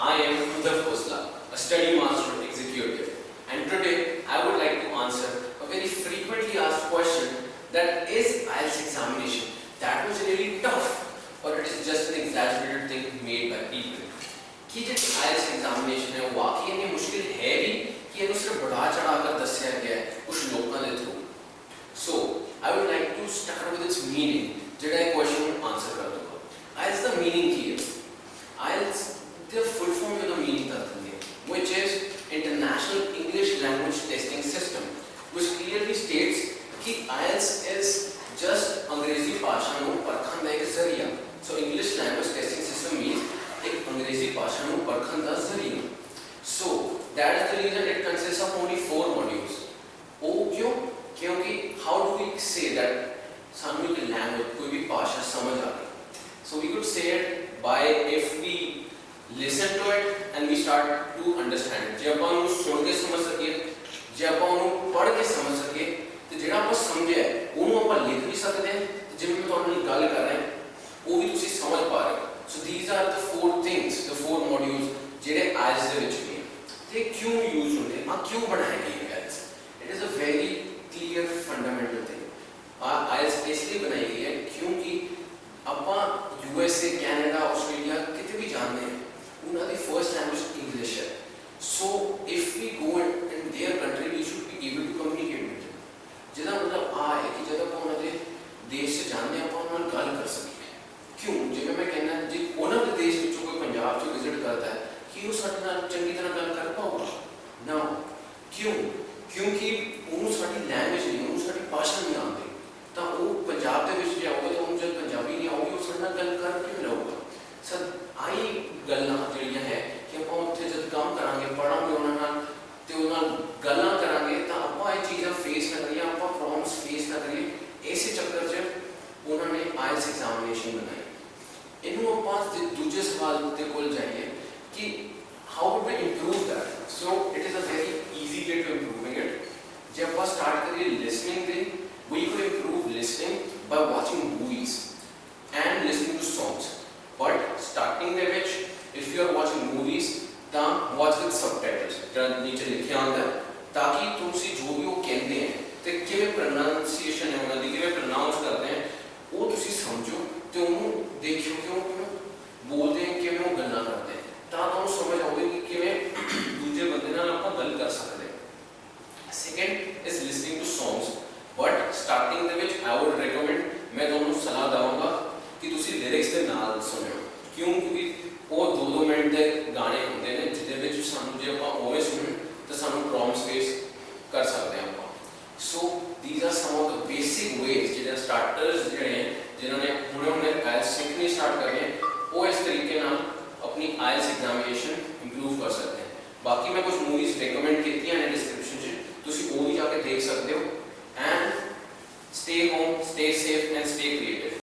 I am Udav Khosla, a study master executive, and today I would like to answer a very frequently asked question, that is IELTS examination that was really tough, or it is just an exaggerated thing made by people? कि जो IELTS examination है वो वाकई इतनी मुश्किल है भी कि इन्हें सिर्फ बढ़ा चढ़ा कर दस्या गया है कुछ लोगों के through. So I would like to start with its meaning. जेड़ा एक क्वेश्चन आंसर कर दूंगा. IELTS the meaning की है. IELTS the full form जो the meaning करते हैं, which is International English Language Testing System, which clearly states कि IELTS is just अंग्रेजी भाषा ਨੂੰ ਪਰਖਣ ਦਾ ਇੱਕ ਜ਼ਰੀਆ. So English Language Testing System means एक अंग्रेजी भाषा ਨੂੰ ਪਰਖਣ ਦਾ ਜ਼ਰੀਆ. So that is the reason it consists of only 4 modules. ਉਹ क्यों? क्योंकि how do we say that ਸਾਨੂੰ ਇੱਕ language कोई भी भाषा समझ आ गई. So we could say it by if we listen to it and we start to understand it. ਜੇ ਆਪਾਂ ਨੂੰ ਸੁਣ ਕੇ ਸਮਝ ਸਕੀਏ, ਜੇ ਆਪਾਂ ਉਹਨੂੰ ਪੜ੍ਹ ਕੇ ਸਮਝ ਸਕੀਏ, ਤੇ ਜਿਹੜਾ ਆਪਾਂ ਸਮਝਿਆ ਉਹਨੂੰ ਆਪਾਂ ਲਿਖ ਵੀ ਸਕਦੇ ਹਾਂ, ਜਿਵੇਂ ਮੈਂ ਤੁਹਾਡੇ ਨਾਲ ਗੱਲ ਕਰ ਰਿਹਾ ਉਹ ਵੀ ਤੁਸੀਂ ਸਮਝ ਪਾ ਰਹੇ ਹੋ. So these are the 4 things, the 4 modules ਜਿਹੜੇ IELTS ਦੇ ਵਿੱਚ ਨੇ. ਤੇ ਕਿਉਂ ਯੂਜ਼ ਹੁੰਦੇ ਆ, ਕਿਉਂ ਬਣਾਏ ਗਏ IELTS? It is a very clear fundamental thing. IELTS इसलिए बनाई गई है क्योंकि ਆਪਾਂ USA, ਕੈਨੇਡਾ, ਆਸਟ੍ਰੇਲੀਆ ਕਿਤੇ ਵੀ ਜਾਂਦੇ ਹਾਂ, ਉਹਨਾਂ ਦੀ ਫਰਸਟ ਲੈਂਗੁਏਜ ਇੰਗਲਿਸ਼ ਹੈ. So if we go in their country, we should be able to communicate with them. ਜਿਹਦਾ ਮਤਲਬ ਆ ਹੈ ਕਿ ਜਦੋਂ ਆਪਾਂ ਉਹਨਾਂ ਦੇ ਦੇਸ਼ 'ਚ ਜਾਂਦੇ ਹਾਂ, ਆਪਾਂ ਉਹਨਾਂ ਨਾਲ ਗੱਲ ਕਰ ਸਕੀਏ. ਕਿਉਂ? ਜਿਵੇਂ ਮੈਂ ਕਹਿੰਦਾ, ਜੇ ਉਹਨਾਂ ਦੇ ਦੇਸ਼ ਵਿੱਚੋਂ ਕੋਈ ਪੰਜਾਬ 'ਚ ਵਿਜ਼ਿਟ ਕਰਦਾ ਹੈ, ਕਿ ਉਹ ਸਾਡੇ ਨਾਲ ਚੰਗੀ ਤਰ੍ਹਾਂ ਗੱਲ ਕਰ ਪਾਊਗਾ ਨਾ? ਕਿਉਂ? ਕਿਉਂਕਿ ਉਹਨੂੰ ਸਾਡੀ ਲੈਂਗੁਏਜ ਨਹੀਂ, ਉਹਨੂੰ ਸਾਡੀ ਭਾਸ਼ਾ ਨਹੀਂ ਆਉਂਦੀ. ਤਾਂ ਉਹ ਪੰਜਾਬ ਦੇ ਵਿੱਚ ਜਾਊਗਾ ਤਾਂ ਉਹਨੂੰ ਜਦ ਪੰਜਾਬੀ ਨਹੀਂ ਆਊਗੀ, ਉਹ ਸਾਡੇ ਨਾਲ ਗੱਲ ਕਰ ਕਿਵੇਂ ਲਊਗਾ? ਸਰ ਆਹੀ ਗੱਲਾਂ ਜਿਹੜੀਆਂ ਹੈ ਕਿ ਆਪਾਂ ਉੱਥੇ ਜਦ ਕੰਮ ਕਰਾਂਗੇ, ਪੜ੍ਹਾਂਗੇ ਉਹਨਾਂ ਨਾਲ ਅਤੇ ਉਹਨਾਂ ਨਾਲ ਗੱਲਾਂ ਕਰਾਂਗੇ, ਤਾਂ ਆਪਾਂ ਇਹ ਚੀਜ਼ਾਂ ਫੇਸ ਨਾ ਕਰੀਏ, ਆਪਾਂ ਪ੍ਰੋਬਲਮਸ ਫੇਸ ਨਾ ਕਰੀਏ. ਇਸੇ ਚੱਕਰ 'ਚ ਉਹਨਾਂ ਨੇ IELTS ਐਗਜ਼ਾਮੀਨੇਸ਼ਨ ਬਣਾਈ. ਇਹਨੂੰ ਆਪਾਂ ਦੂਜੇ ਸਵਾਲ ਦੇ ਕੋਲ ਜਾਈਏ ਕਿ how would we improve that? So it is a very easy way to improving it. ਜੇ ਆਪਾਂ ਸਟਾਰਟ ਕਰੀਏ ਲਿਸਨਿੰਗ ਦੇ, we could improve listening by watching movies and listening to songs. But starting ਦੇ ਵਿੱਚ if you are watching movies, ਤਾਂ watch with subtitles, ਜਿਹੜਾ ਨੀਚੇ ਲਿਖਿਆ ਹੁੰਦਾ, ਤਾਂ ਕਿ ਤੁਸੀਂ ਜੋ ਵੀ ਉਹ ਕਹਿੰਦੇ ਹੈ ਤੇ ਕਿਵੇਂ ਪ੍ਰੋਨਾਂਸੀਏਸ਼ਨ ਹੈ ਉਹਨਾਂ ਦੀ, ਕਿਵੇਂ ਪ੍ਰੋਨਾਊਂਸ ਕਰਦੇ ਹੈ, ਉਹ ਤੁਸੀਂ ਸਮਝੋ ਤੇ ਉਹਨੂੰ ਦੇਖਿਓ ਕਿ ਉਹ ਕਿਵੇਂ ਬੋਲਦੇ ਹੈ, ਕਿਵੇਂ ਉਹ ਗੱਲਾਂ ਕਰਦੇ ਹੈ, ਤਾਂ ਤੁਹਾਨੂੰ ਸਮਝ ਆਉਗੀ ਕਿ ਕਿਵੇਂ ਦੂਜੇ ਬੰਦੇ ਨਾਲ ਆਪਾਂ ਗੱਲ ਕਰ ਸਕਦੇ ਹਾਂ. Second is listening to songs. But starting ਦੇ ਵਿੱਚ ਆਈ ਵੁੱਡ ਰეკਮੈਂਡ, ਮੈਂ ਤੁਹਾਨੂੰ ਸਲਾਹ ਦੇਵਾਂਗਾ ਕਿ ਤੁਸੀਂ ਲਿਰਿਕਸ ਦੇ ਨਾਲ ਸੁਣਿਓ. ਕਿਉਂ? ਕਿਉਂਕਿ ਉਹ 2-2 ਮਿੰਟ ਦੇ ਗਾਣੇ ਹੁੰਦੇ ਨੇ ਜਿਹਦੇ ਵਿੱਚ ਸਾਨੂੰ ਜੇ ਆਪਾਂ ਉਵੇਂ ਸੁਣਨ ਤਾਂ ਸਾਨੂੰ ਪ੍ਰੋਬਲਮਸ ਫੇਸ ਕਰ ਸਕਦੇ ਹਾਂ ਆਪਾਂ. ਸੋ these are some of the basic ways ਜਿਹੜੇ ਸਟਾਰਟਰਸ ਜਿਹੜੇ ਜਿਨ੍ਹਾਂ ਨੇ ਹੁਣੇ IELTS ਸਿੱਖਣੀ ਸਟਾਰਟ ਕਰਨੀ ਹੈ, ਉਹ ਇਸ ਤਰੀਕੇ ਨਾਲ अपनी IELTS एग्जामिनेशन इंप्रूव कर सकते हैं. बाकी मैं कुछ मूवीज रिकमेंड कीतियां ने डिस्क्रिप्शन से, तुसी वो भी जाके देख सकते हो. And stay home, stay safe and stay creative.